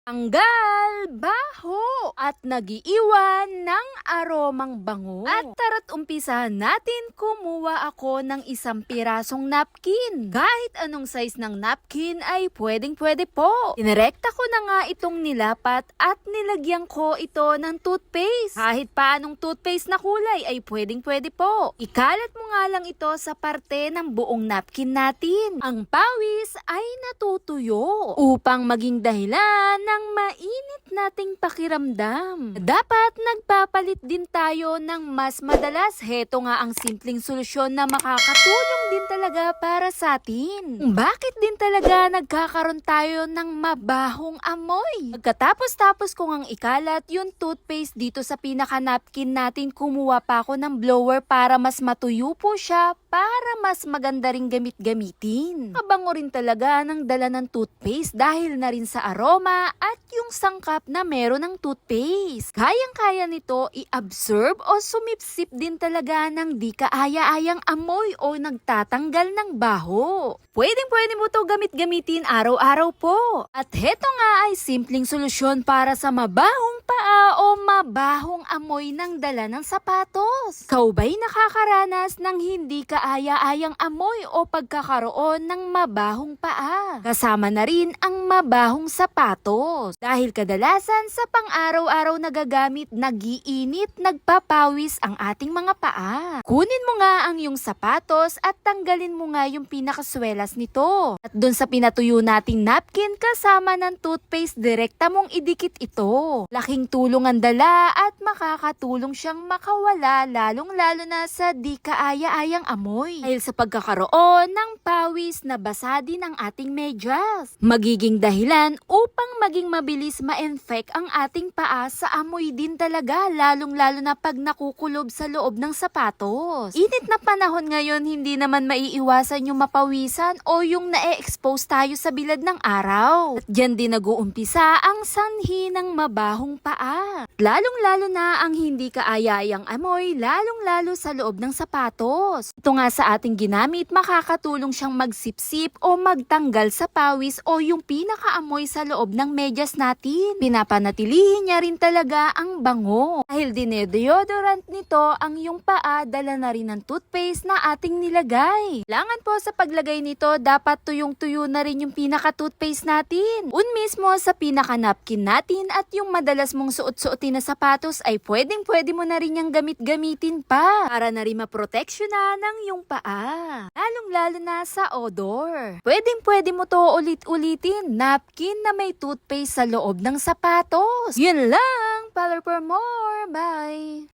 Tanggal, baho, at nagiiwan ng aromang bango. At tara't umpisahan natin, kumuha ako ng isang pirasong napkin. Kahit anong size ng napkin ay pwedeng-pwede po. Dinerekta ko na nga itong nilapat at nilagyan ko ito ng toothpaste. Kahit paanong toothpaste na kulay ay pwedeng-pwede po. Ikalat mo nga lang ito sa parte ng buong napkin natin. Ang pawis ay natutuyo upang maging dahilan ng mainit nating pakiramdam. Dapat nagpapalit din tayo ng mas madalas. Heto nga ang simpleng solusyon na makakatulong din talaga para sa atin. Bakit din talaga nagkakaroon tayo ng mabahong amoy? Pagkatapos ko ngang ikalat yung toothpaste dito sa pinaka-napkin natin, kumuha pa ako ng blower para mas matuyo po siya, para mas maganda ring gamitin. Kabango rin talaga ng dala ng toothpaste dahil na rin sa aroma at yung sangkap na meron ng toothpaste. Kayang-kaya nito i-absorb o sumipsip din talaga ng di kaaya-ayang amoy o nagtatanggal ng baho. Pwedeng-pwede mo to gamitin araw-araw po. At heto nga ay simpleng solusyon para sa mabahong paa o mabahong amoy ng dala ng sapatos. Ikaw ba'y nakakaranas ng hindi kaaya-ayang amoy o pagkakaroon ng mabahong paa? Kasama na rin ang mabahong sapatos. Dahil kadalasan sa pang-araw-araw na gagamit, nagiinit, nagpapawis ang ating mga paa. Kunin mo nga ang iyong sapatos at tanggalin mo nga yung pinakaswelas nito. At dun sa pinatuyo nating napkin kasama ng toothpaste, direkta mong idikit ito. Laking tulong ang dala at makakatulong siyang makawala lalong-lalo na sa di kaaya-ayang amoy. Dahil sa pagkakaroon ng pawis na basa din ang ating medyas. Magiging dahilan upang maging mabilis ma-infect ang ating paa sa amoy din talaga, lalong-lalo na pag nakukulob sa loob ng sapatos. Init na panahon ngayon, hindi naman maiiwasan yung mapawisan o yung na-expose tayo sa bilad ng araw. At dyan din nag-uumpisa ang sanhi ng mabahong paa. Lalong-lalo na ang hindi kaaya-ayang amoy, lalong-lalo sa loob ng sapatos. Ito nga sa ating ginamit, makakatulong siyang magsipsip o magtanggal sa pawis o yung pinakaamoy sa loob ng medyas natin. Pinapanatilihin niya rin talaga ang bango. Dahil dinedeodorant nito ang yung paa, dala na rin ng toothpaste na ating nilagay. Kailangan po sa paglagay nito, dapat tuyong-tuyo na rin yung pinaka-toothpaste natin. Mismo sa pinaka-napkin natin at yung madalas mong suot-suotin na sapatos ay pwedeng-pwede mo na rin yung gamitin pa para na rin maproteksyonan ng yung paa. Lalong-lalo na sa odor. Pwedeng-pwede mo to ulit-ulitin. Napkin na may toothpaste sa loob ng sapatos. Yun lang! Follow for more. Bye!